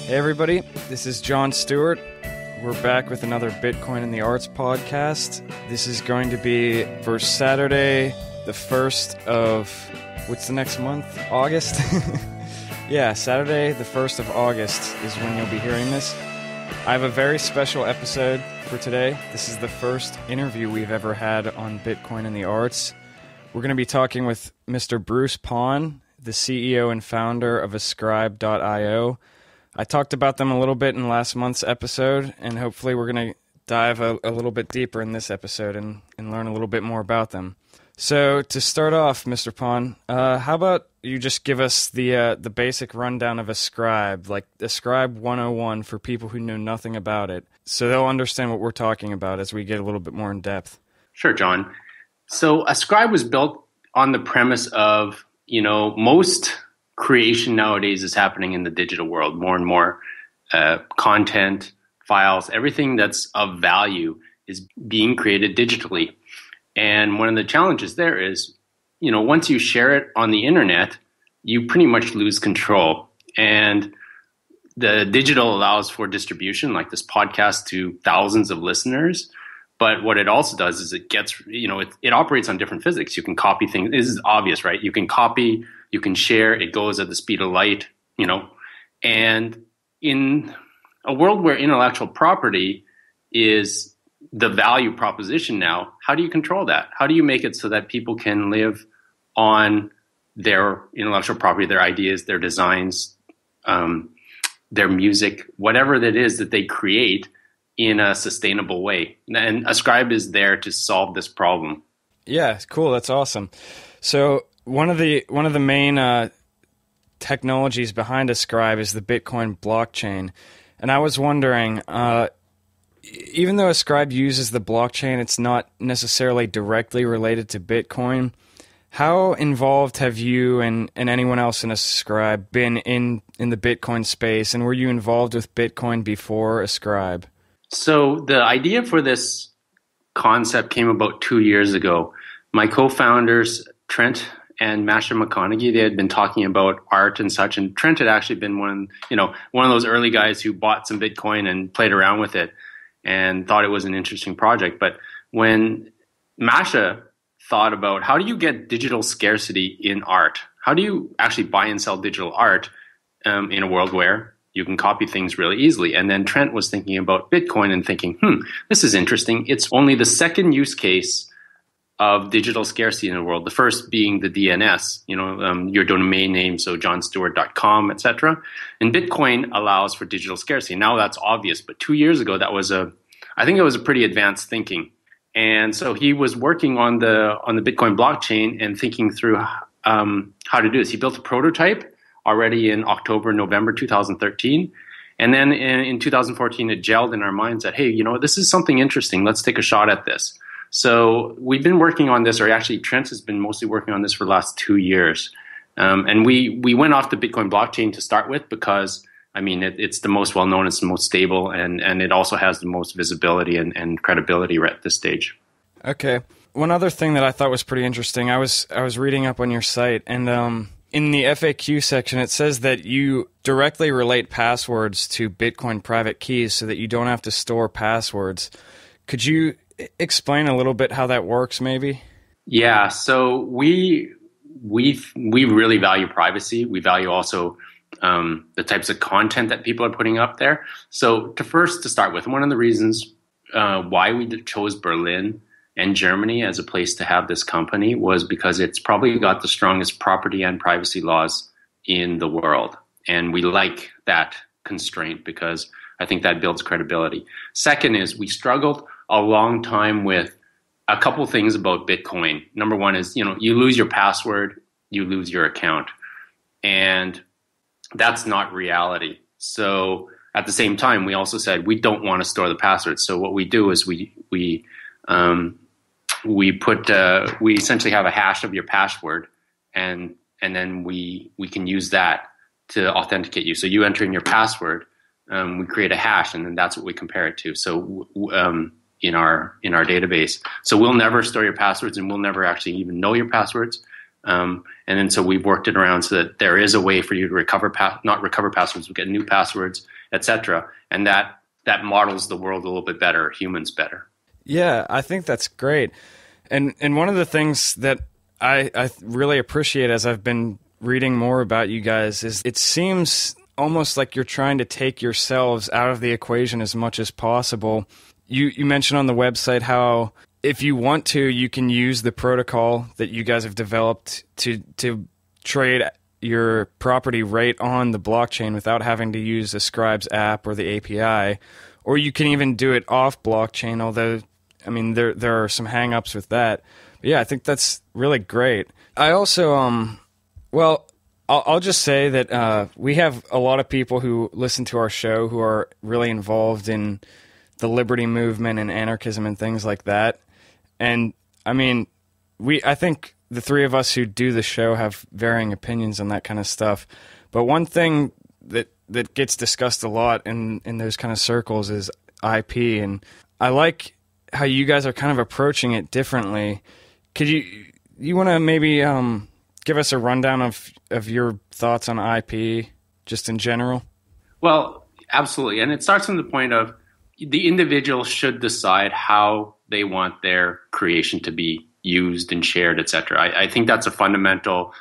Hey everybody, this is John Stuart. We're back with another Bitcoin in the Arts podcast. This is going to be for Saturday, the 1st of, what's the next month? August? Yeah, Saturday, the 1st of August is when you'll be hearing this. I have a very special episode for today. This is the first interview we've ever had on Bitcoin in the Arts. We're going to be talking with Mr. Bruce Pon, the CEO and founder of Ascribe.io. I talked about them a little bit in last month's episode, and hopefully we're going to dive a little bit deeper in this episode and learn a little bit more about them. So to start off, Mr. Pon, how about you just give us the basic rundown of Ascribe, like Ascribe 101 for people who know nothing about it, so they'll understand what we're talking about as we get a little bit more in depth. Sure, John. So Ascribe was built on the premise of, most creation nowadays is happening in the digital world. More and more content, files, everything that's of value is being created digitally. And one of the challenges there is, once you share it on the internet, you pretty much lose control. And the digital allows for distribution, like this podcast, to thousands of listeners. But what it also does is it gets, it operates on different physics. You can copy things. This is obvious, right? You can copy, you can share. It goes at the speed of light, And in a world where intellectual property is the value proposition now, how do you control that? How do you make it so that people can live on their intellectual property, their ideas, their designs, their music, whatever that is that they create in a sustainable way? And Ascribe is there to solve this problem. Yeah, cool. That's awesome. So one of the main technologies behind Ascribe is the Bitcoin blockchain. And I was wondering, even though Ascribe uses the blockchain, it's not necessarily directly related to Bitcoin. How involved have you and anyone else in Ascribe been in the Bitcoin space? And were you involved with Bitcoin before Ascribe? So the idea for this concept came about 2 years ago. My co-founders, Trent and Masha McConaughey, they had been talking about art and such. And Trent had actually been one of those early guys who bought some Bitcoin and played around with it and thought it was an interesting project. But when Masha thought about how do you get digital scarcity in art? How do you actually buy and sell digital art in a world where you can copy things really easily? And then Trent was thinking about Bitcoin and thinking, this is interesting. It's only the second use case of digital scarcity in the world. The first being the DNS, your domain name, so johnstewart.com, etc. And Bitcoin allows for digital scarcity. Now that's obvious, but 2 years ago, I think it was a pretty advanced thinking. And so he was working on the Bitcoin blockchain and thinking through how to do this. He built a prototype already in October, November 2013. And then in 2014, it gelled in our minds that, hey, this is something interesting. Let's take a shot at this. So we've been working on this, or actually Trent has been mostly working on this for the last 2 years. And we went off the Bitcoin blockchain to start with because, it's the most well-known, it's the most stable, and it also has the most visibility and credibility right at this stage. Okay. One other thing that I thought was pretty interesting, I was reading up on your site, and in the FAQ section, it says that you directly relate passwords to Bitcoin private keys so that you don't have to store passwords. Could you explain a little bit how that works, maybe? Yeah, so we really value privacy. We value also the types of content that people are putting up there. So to start with, one of the reasons why we chose Berlin and Germany as a place to have this company was because it's probably got the strongest property and privacy laws in the world. And we like that constraint because I think that builds credibility. Second is we struggled a long time with a couple things about Bitcoin. Number one is, you lose your password, you lose your account. And that's not reality. So at the same time, we also said we don't want to store the password. So what we do is we essentially have a hash of your password, and then we can use that to authenticate you. So you enter in your password, we create a hash, and then that's what we compare it to. So in our database. So we'll never store your passwords, and we'll never actually even know your passwords. And then so we've worked it around so that there is a way for you to not recover passwords, but get new passwords etc. And that models the world a little bit better, humans better. Yeah, I think that's great. And one of the things that I really appreciate as I've been reading more about you guys is it seems almost like you're trying to take yourselves out of the equation as much as possible. You mentioned on the website how if you want to, you can use the protocol that you guys have developed to trade your property right on the blockchain without having to use Ascribe's app or the API, or you can even do it off blockchain, although, I mean, there are some hang-ups with that. But yeah, I think that's really great. I also, well, I'll just say that we have a lot of people who listen to our show who are really involved in the liberty movement and anarchism and things like that. And I mean, I think the three of us who do the show have varying opinions on that kind of stuff. But one thing that gets discussed a lot in those kind of circles is IP. And I like how you guys are kind of approaching it differently. Could you want to maybe give us a rundown of your thoughts on IP just in general? Well, absolutely. And it starts from the point of the individual should decide how they want their creation to be used and shared, etc. I think that's a fundamental.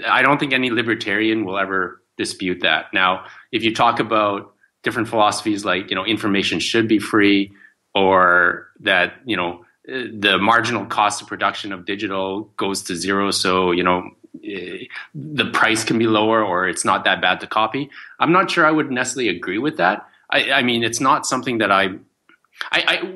I don't think any libertarian will ever dispute that. Now, if you talk about different philosophies like, information should be free, or that, the marginal cost of production of digital goes to zero, so, the price can be lower, or it's not that bad to copy. I'm not sure I would necessarily agree with that. I mean, it's not something that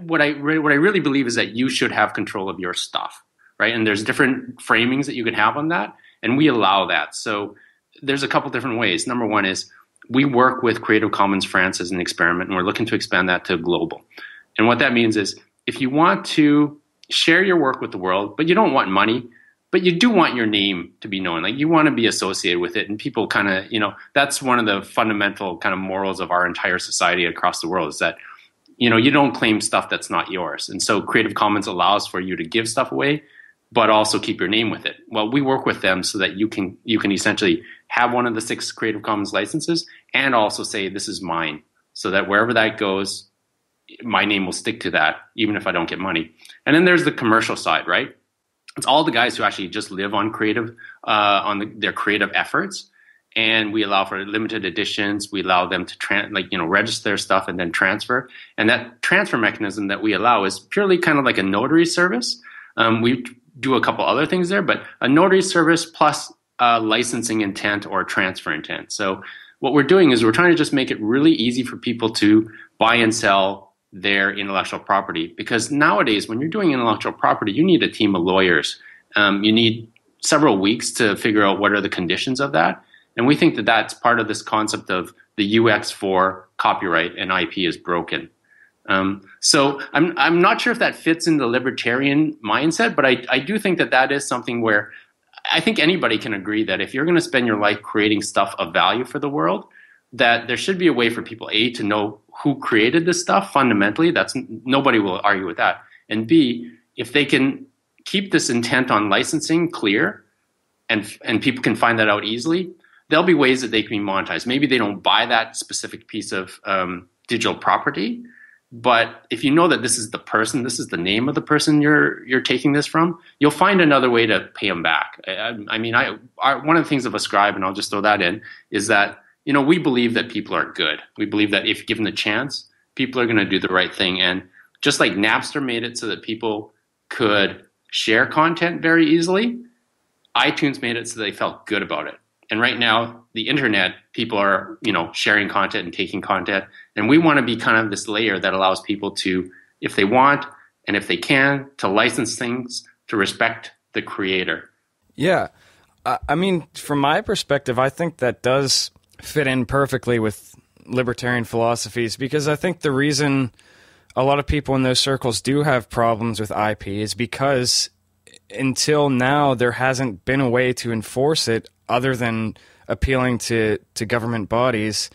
what I really believe is that you should have control of your stuff, right? And there's different framings that you can have on that, and we allow that. So there's a couple different ways. Number one is we work with Creative Commons France as an experiment, and we're looking to expand that to global. And what that means is if you want to share your work with the world, but you don't want money, but you do want your name to be known, like you want to be associated with it, and people kind of, that's one of the fundamental kind of morals of our entire society across the world is that, you don't claim stuff that's not yours. And so Creative Commons allows for you to give stuff away, but also keep your name with it. Well, we work with them so that you can essentially have one of the 6 Creative Commons licenses and also say, this is mine, so that wherever that goes, my name will stick to that, even if I don't get money. And then there's the commercial side, right? It's all the guys who actually just live on creative, their creative efforts. And we allow for limited editions. We allow them to register their stuff and then transfer. And that transfer mechanism that we allow is purely kind of like a notary service. We do a couple other things there, but a notary service plus licensing intent or transfer intent. So what we're doing is we're trying to just make it really easy for people to buy and sell their intellectual property. Because nowadays, when you're doing intellectual property, you need a team of lawyers. You need several weeks to figure out what are the conditions of that. And we think that that's part of this concept of the UX for copyright and IP is broken. So I'm not sure if that fits in the libertarian mindset, but I do think that is something where I think anybody can agree that if you're going to spend your life creating stuff of value for the world, that there should be a way for people, A, to know who created this stuff fundamentally. Nobody will argue with that. And B, if they can keep this intent on licensing clear and people can find that out easily, there'll be ways that they can be monetized. Maybe they don't buy that specific piece of digital property, but if you know that this is the name of the person you're taking this from, you'll find another way to pay them back. I mean, one of the things of Ascribe, and I'll just throw that in, is that we believe that people are good. We believe that if given the chance, people are going to do the right thing. And just like Napster made it so that people could share content very easily, iTunes made it so they felt good about it. And right now, the internet, people are, sharing content and taking content. And we want to be kind of this layer that allows people to, if they want and if they can, to license things, to respect the creator. Yeah. I mean, from my perspective, I think that does fit in perfectly with libertarian philosophies, because I think the reason a lot of people in those circles do have problems with IP is because until now there hasn't been a way to enforce it other than appealing to government bodies.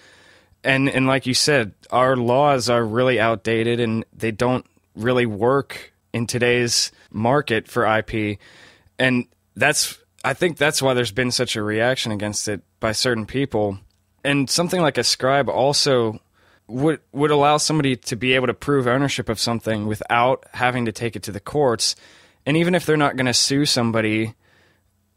And like you said, our laws are really outdated and they don't really work in today's market for IP. And I think that's why there's been such a reaction against it by certain people. And something like Ascribe also would allow somebody to be able to prove ownership of something without having to take it to the courts. And even if they're not going to sue somebody,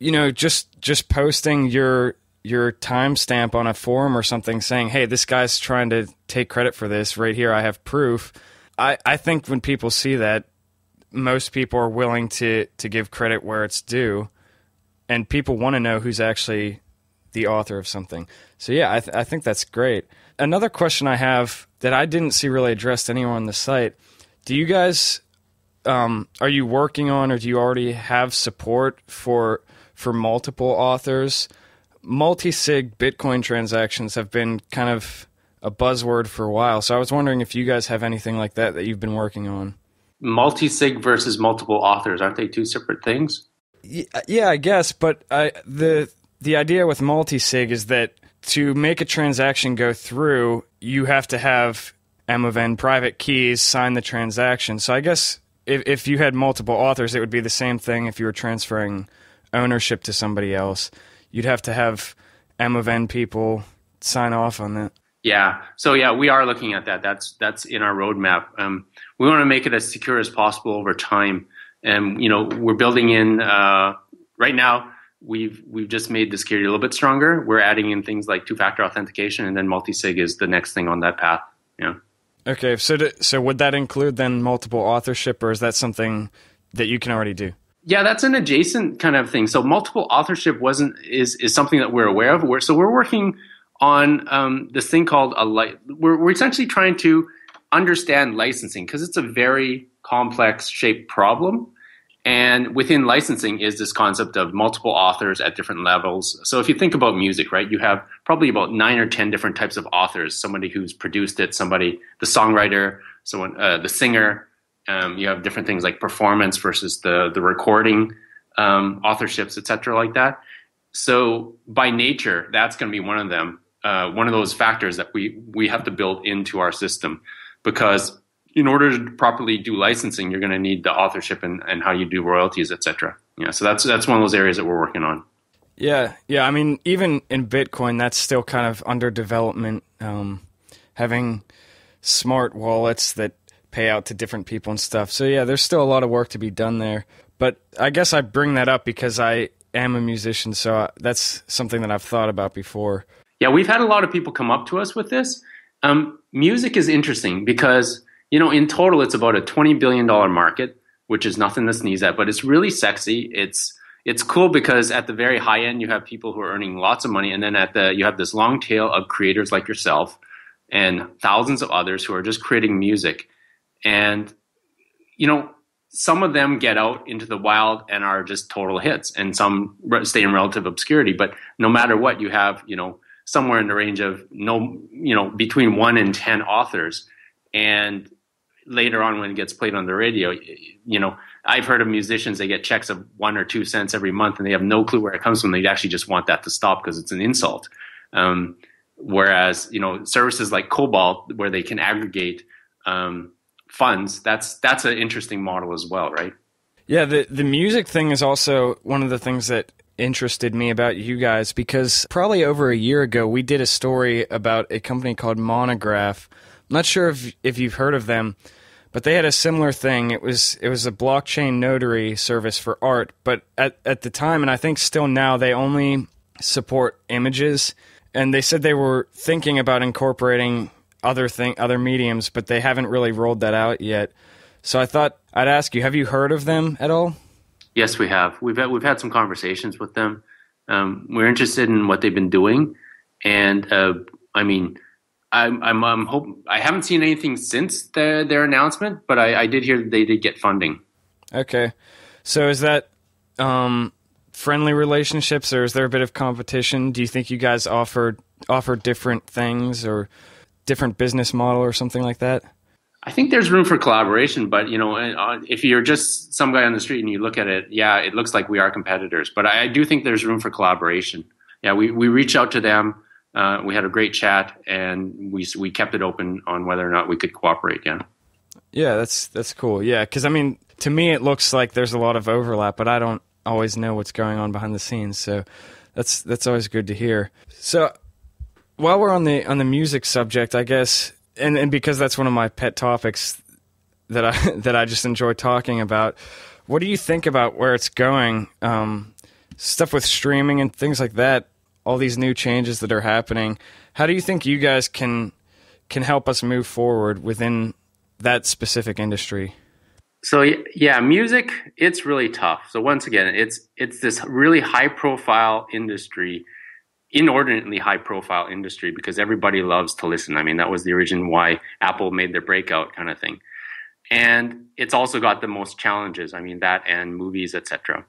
just posting your timestamp on a forum or something saying, hey, this guy's trying to take credit for this right here, I have proof. I think when people see that, most people are willing to give credit where it's due, and people want to know who's actually the author of something. So yeah, I think that's great. Another question I have that I didn't see really addressed anywhere on the site, do you guys, are you working on, or do you already have support for multiple authors? Multi-sig Bitcoin transactions have been kind of a buzzword for a while, so I was wondering if you guys have anything like that you've been working on. Multi-sig versus multiple authors, aren't they two separate things? Yeah, I guess, but the idea with multi-sig is that to make a transaction go through, you have to have M of N private keys sign the transaction. So I guess if you had multiple authors, it would be the same thing if you were transferring ownership to somebody else. You'd have to have M of N people sign off on that. Yeah. So yeah, we are looking at that. That's in our roadmap. We want to make it as secure as possible over time. And, we're building in, right now, we've just made the security a little bit stronger. We're adding in things like two-factor authentication, and then multi-sig is the next thing on that path. Yeah. Okay. So would that include then multiple authorship, or is that something that you can already do? Yeah, that's an adjacent kind of thing. So multiple authorship is something that we're aware of. We're working on this thing called we're essentially trying to understand licensing, because it's a very complex shaped problem. And within licensing is this concept of multiple authors at different levels. So if you think about music, right, you have probably about 9 or 10 different types of authors. Somebody who's produced it, the songwriter, someone, the singer. You have different things like performance versus the recording, authorships, etc., like that. So by nature, that's going to be one of them. One of those factors that we have to build into our system, because in order to properly do licensing, you're going to need the authorship and how you do royalties, etc. Yeah, so that's one of those areas that we're working on. Yeah. I mean, even in Bitcoin, that's still kind of under development. Having smart wallets that pay out to different people and stuff. So yeah, there's still a lot of work to be done there. But I guess I bring that up because I am a musician, so that's something that I've thought about before. Yeah, we've had a lot of people come up to us with this. Music is interesting because, in total, it's about a $20 billion market, which is nothing to sneeze at, but it's really sexy. It's cool because at the very high end, you have people who are earning lots of money, and then you have this long tail of creators like yourself and thousands of others who are just creating music. And, some of them get out into the wild and are just total hits, and some stay in relative obscurity. But no matter what, you have, somewhere in the range of between 1 and 10 authors. And later on, when it gets played on the radio, I've heard of musicians, they get checks of 1 or 2 cents every month, and they have no clue where it comes from. They actually just want that to stop because it's an insult. Whereas, services like Cobalt, where they can aggregate funds, that's an interesting model as well, right? Yeah, the music thing is also one of the things that interested me about you guys, because probably over a year ago, we did a story about a company called Monograph. I'm not sure if you've heard of them, but they had a similar thing. It was a blockchain notary service for art, but at the time, and I think still now, they only support images, and they said they were thinking about incorporating other mediums, but they haven't really rolled that out yet. So I thought I'd ask you, have you heard of them at all? Yes, we have. We've had some conversations with them. We're interested in what they've been doing, and I'm hope I haven't seen anything since their announcement, but I did hear that they did get funding. Okay, so is that friendly relationships, or is there a bit of competition? Do you think you guys offer different things or different business model or something like that? I think there's room for collaboration, but if you're just some guy on the street and you look at it, yeah, it looks like we are competitors. But I do think there's room for collaboration. Yeah, we reached out to them. We had a great chat, and we kept it open on whether or not we could cooperate. Yeah, that's cool. Yeah, because to me it looks like there's a lot of overlap, but I don't always know what's going on behind the scenes. So that's always good to hear. So while we're on the music subject, I guess and because that's one of my pet topics that I just enjoy talking about. What do you think about where it's going? Stuff with streaming and things like that, all these new changes that are happening. How do you think you guys can help us move forward within that specific industry? So yeah, music, it's really tough. So once again, it's this really high profile industry, inordinately high profile industry, because everybody loves to listen. I mean, that was the origin why Apple made their breakout kind of thing. And it's also got the most challenges. I mean, that and movies, etc.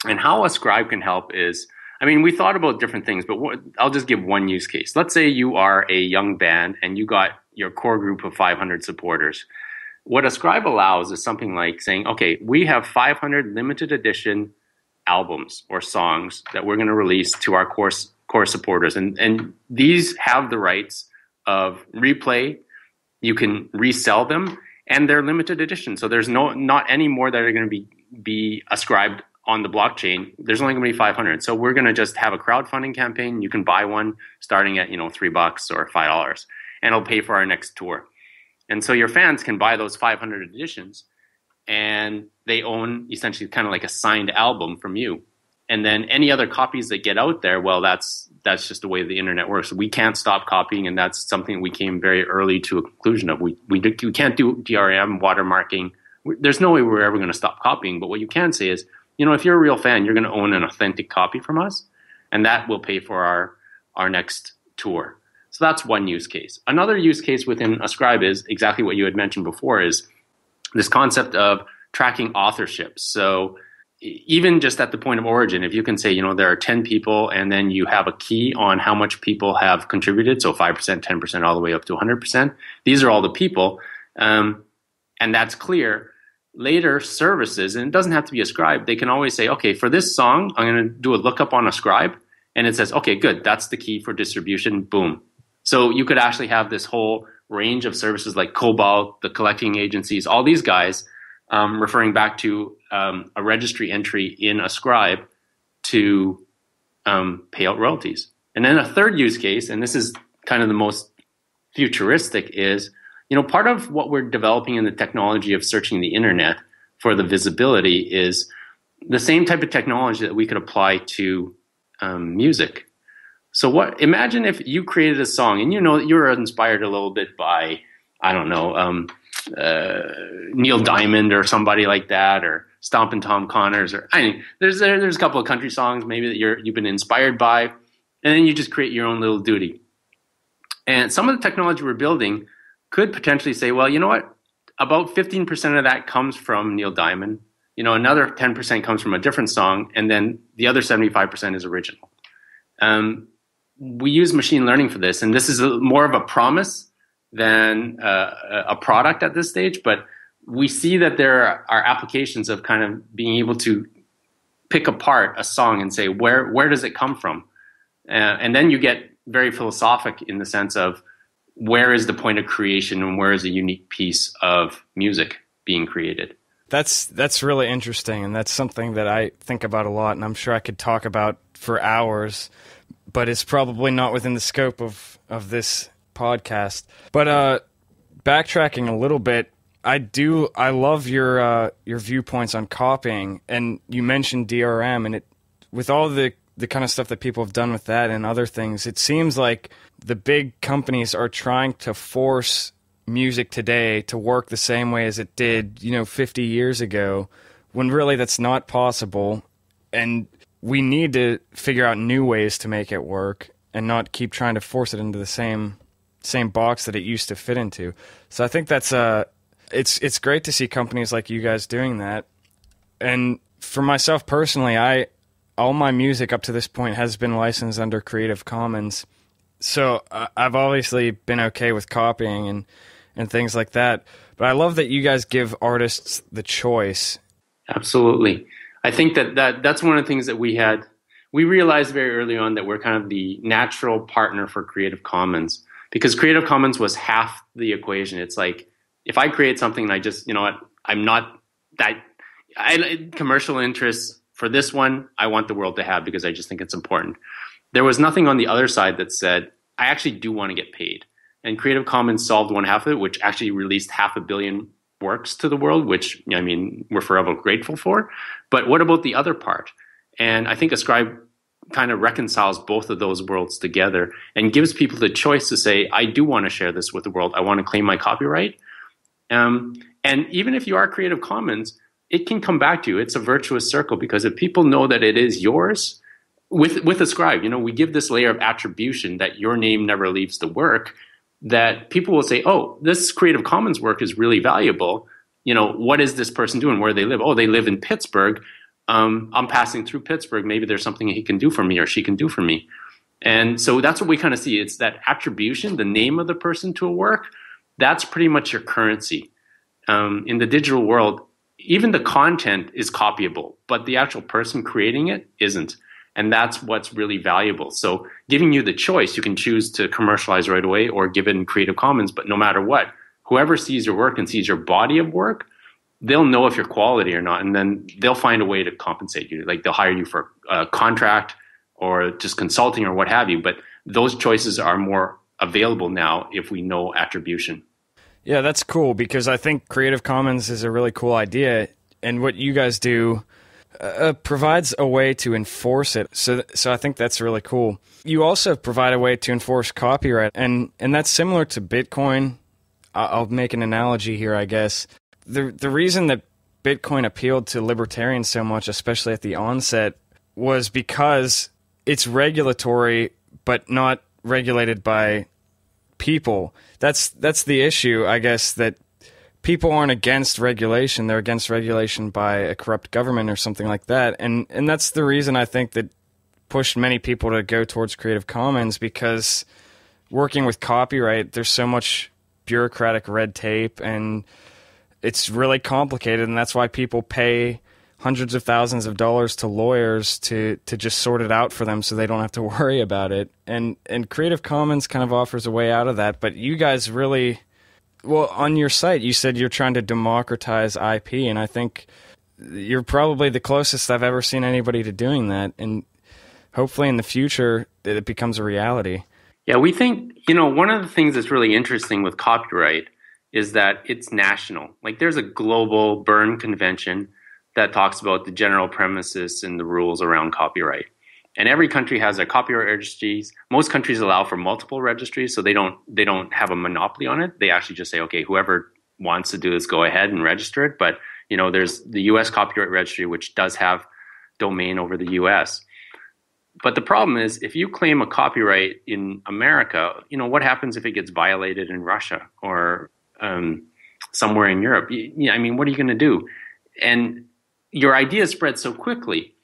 And how Ascribe can help is, I mean, we thought about different things, but I'll just give one use case. Let's say you are a young band and you got your core group of 500 supporters. What Ascribe allows is something like saying, okay, we have 500 limited edition albums or songs that we're going to release to our core supporters. And these have the rights of replay. You can resell them, and they're limited edition. So there's not any more that are going to be ascribed on the blockchain. There's only going to be 500. So we're going to just have a crowdfunding campaign. You can buy one starting at, $3 or $5, and it'll pay for our next tour. And so your fans can buy those 500 editions, and they own essentially kind of like a signed album from you. And then any other copies that get out there, well, that's just the way the internet works. We can't stop copying, and that's something we came very early to a conclusion of. We can't do DRM, watermarking. There's no way we're ever going to stop copying. But what you can say is, if you're a real fan, you're going to own an authentic copy from us, and that will pay for our next tour. So that's one use case. Another use case within Ascribe is exactly what you had mentioned before, is this concept of tracking authorship. So even just at the point of origin, if you can say, there are 10 people, and then you have a key on how much people have contributed, so 5%, 10%, all the way up to 100%, these are all the people, and that's clear. Later services, and it doesn't have to be Ascribe, they can always say, okay, for this song, I'm going to do a lookup on Ascribe, and it says, okay, good, that's the key for distribution, boom. So you could actually have this whole range of services like Cobalt, the collecting agencies, all these guys referring back to a registry entry in Ascribe to pay out royalties. And then a third use case, and this is kind of the most futuristic, is, part of what we're developing in the technology of searching the internet for the visibility is the same type of technology that we could apply to music. So imagine if you created a song and you're inspired a little bit by, I don't know, Neil Diamond or somebody like that, or Stompin' Tom Connors, or there's a couple of country songs maybe that you've been inspired by, and then you just create your own little duty. And some of the technology we're building could potentially say, well, you know what? About 15% of that comes from Neil Diamond. Another 10% comes from a different song, and then the other 75% is original. We use machine learning for this, and this is more of a promise than a product at this stage, but we see that there are applications of kind of being able to pick apart a song and say, where does it come from? And then you get very philosophic in the sense of where is the point of creation and where is a unique piece of music being created. That's really interesting, and that's something that I think about a lot, and I'm sure I could talk about for hours, but it's probably not within the scope of this podcast. But backtracking a little bit, I love your viewpoints on copying, and you mentioned DRM, and with all the kind of stuff that people have done with that and other things, it seems like the big companies are trying to force music today to work the same way as it did, 50 years ago, when really that's not possible, and we need to figure out new ways to make it work and not keep trying to force it into the same box that it used to fit into. So I think that's it's great to see companies like you guys doing that. And for myself personally, all my music up to this point has been licensed under Creative Commons. So I've obviously been okay with copying and things like that. But I love that you guys give artists the choice. Absolutely. I think that's one of the things that we realized very early on, that we're kind of the natural partner for Creative Commons, because Creative Commons was half the equation. It's like, if I create something and I just, I'm not that commercial interests for this one, I want the world to have, because I just think it's important. There was nothing on the other side that said, I actually do want to get paid. And Creative Commons solved one half of it, which actually released 500 million works to the world, which, I mean, we're forever grateful for. But what about the other part? And I think Ascribe kind of reconciles both of those worlds together and gives people the choice to say, I do want to share this with the world. I want to claim my copyright. And even if you are Creative Commons, it can come back to you. It's a virtuous circle, because if people know that it is yours, with Ascribe, we give this layer of attribution that your name never leaves the work, that people will say, oh, this Creative Commons work is really valuable. What is this person doing? Where do they live? Oh, they live in Pittsburgh. I'm passing through Pittsburgh. Maybe there's something he can do for me or she can do for me. And so that's what we kind of see. It's that attribution, the name of the person to a work. That's pretty much your currency. In the digital world, even the content is copyable, but the actual person creating it isn't. And that's what's really valuable. So giving you the choice, you can choose to commercialize right away or give it in Creative Commons. But no matter what, whoever sees your work and sees your body of work, they'll know if you're quality or not. And then they'll find a way to compensate you. Like they'll hire you for a contract or just consulting or what have you. But those choices are more available now if we know attribution. Yeah, that's cool, because I think Creative Commons is a really cool idea. And what you guys do provides a way to enforce it. So I think that's really cool. You also provide a way to enforce copyright, and that's similar to Bitcoin. I'll make an analogy here, I guess. The reason that Bitcoin appealed to libertarians so much, especially at the onset, was because it's regulatory, but not regulated by people. That's the issue, I guess, that people aren't against regulation. They're against regulation by a corrupt government or something like that. And that's the reason I think that pushed many people to go towards Creative Commons, because working with copyright, there's so much bureaucratic red tape and it's really complicated. And that's why people pay hundreds of thousands of dollars to lawyers to just sort it out for them so they don't have to worry about it. And Creative Commons kind of offers a way out of that. But you guys really... Well, on your site, you said you're trying to democratize IP, and I think you're probably the closest I've ever seen anybody to doing that, and hopefully in the future it becomes a reality. Yeah, we think, one of the things that's really interesting with copyright is that it's national. Like there's a global Berne Convention that talks about the general premises and the rules around copyright. And every country has their copyright registries. Most countries allow for multiple registries, so they don't have a monopoly on it. They actually just say, okay, whoever wants to do this, go ahead and register it. But there's the U.S. Copyright Registry, which does have domain over the U.S. But the problem is, if you claim a copyright in America, what happens if it gets violated in Russia or somewhere in Europe? I mean, what are you going to do? And your idea spreads so quickly.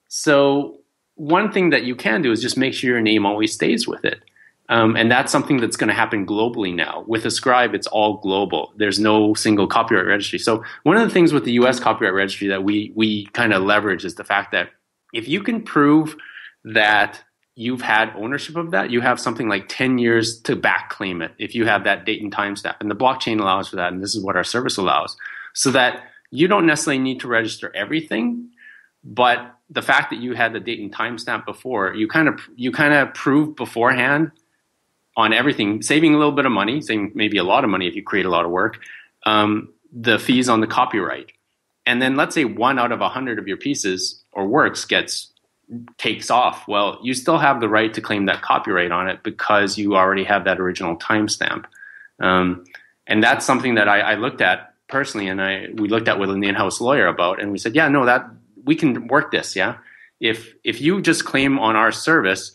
So one thing that you can do is just make sure your name always stays with it. And that's something that's going to happen globally now. With Ascribe, it's all global. There's no single copyright registry. So one of the things with the U.S. Copyright Registry that we kind of leverage is the fact that if you can prove that you've had ownership of that, you have something like 10 years to back claim it if you have that date and time stamp. And the blockchain allows for that, and this is what our service allows. So that you don't necessarily need to register everything, but the fact that you had the date and timestamp before, you kind of prove beforehand on everything, saving a little bit of money, saving maybe a lot of money if you create a lot of work, the fees on the copyright. And then let's say 1 out of 100 of your pieces or works takes off. Well, you still have the right to claim that copyright on it because you already have that original timestamp. And that's something that I looked at personally, and we looked at with an in-house lawyer about, and we said, yeah, no, that we can work this, yeah? If you just claim on our service,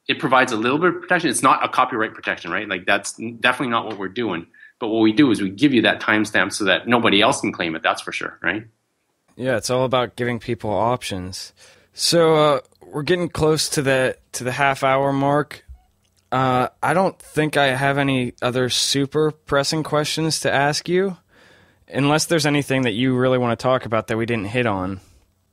it provides a little bit of protection. It's not a copyright protection, right? Like that's definitely not what we're doing. But what we do is we give you that timestamp so that nobody else can claim it, that's for sure, right? Yeah, it's all about giving people options. So we're getting close to the half-hour mark. I don't think I have any other super pressing questions to ask you, unless there's anything that you really want to talk about that we didn't hit on.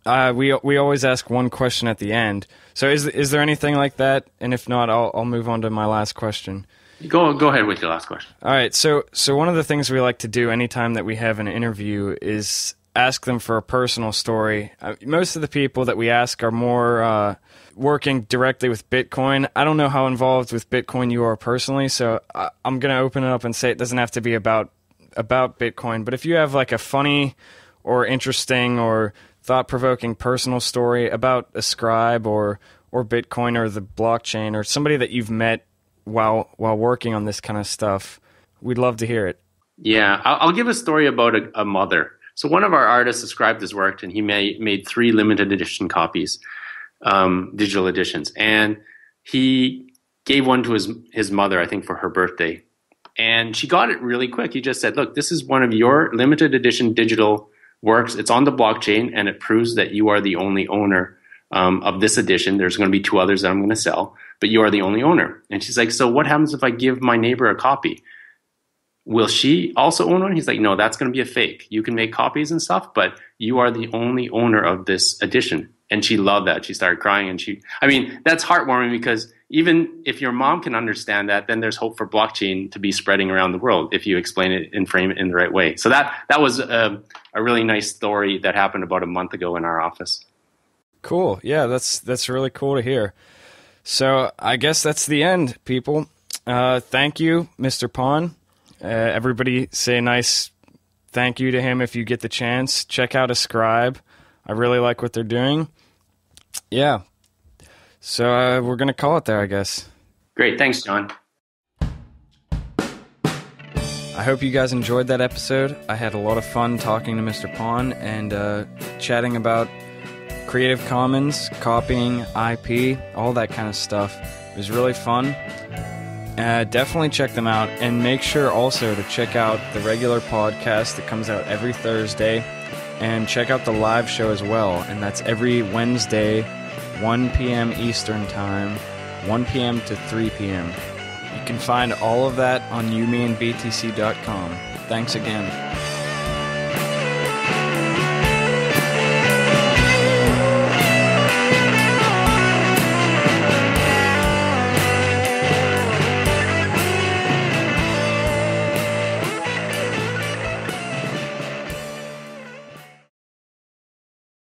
We always ask one question at the end. So is there anything like that? And if not, I'll move on to my last question. Go ahead with your last question. All right. So one of the things we like to do anytime that we have an interview is ask them for a personal story. Most of the people that we ask are more working directly with Bitcoin. I don't know how involved with Bitcoin you are personally, so I'm going to open it up and say it doesn't have to be about Bitcoin. But if you have like a funny or interesting or thought-provoking personal story about Ascribe or Bitcoin or the blockchain or somebody that you've met while working on this kind of stuff, we'd love to hear it. Yeah, I'll give a story about a mother. So one of our artists described his work, and he made 3 limited edition copies, digital editions. And he gave one to his mother, I think, for her birthday. And she got it really quick. He just said, look, this is one of your limited edition digital works. It's on the blockchain, and it proves that you are the only owner of this edition. There's going to be 2 others that I'm going to sell, but you are the only owner. And she's like, so what happens if I give my neighbor a copy? Will she also own one? He's like, no, that's going to be a fake. You can make copies and stuff, but you are the only owner of this edition. And she loved that. She started crying, and that's heartwarming, because even if your mom can understand that, then there's hope for blockchain to be spreading around the world if you explain it and frame it in the right way. So that was a really nice story that happened about a month ago in our office. Cool. Yeah, that's really cool to hear. So I guess that's the end, people. Thank you, Mr. Pon. Everybody say a nice thank you to him if you get the chance. Check out Ascribe. I really like what they're doing. Yeah. So we're going to call it there, I guess. Great. Thanks, John. I hope you guys enjoyed that episode. I had a lot of fun talking to Mr. Pon and chatting about Creative Commons, copying, IP, all that kind of stuff. It was really fun. Definitely check them out, and make sure also to check out the regular podcast that comes out every Thursday, and check out the live show as well, and that's every Wednesday, 1 p.m. Eastern Time, 1 p.m. to 3 p.m. You can find all of that on youmeandbtc.com. Thanks again.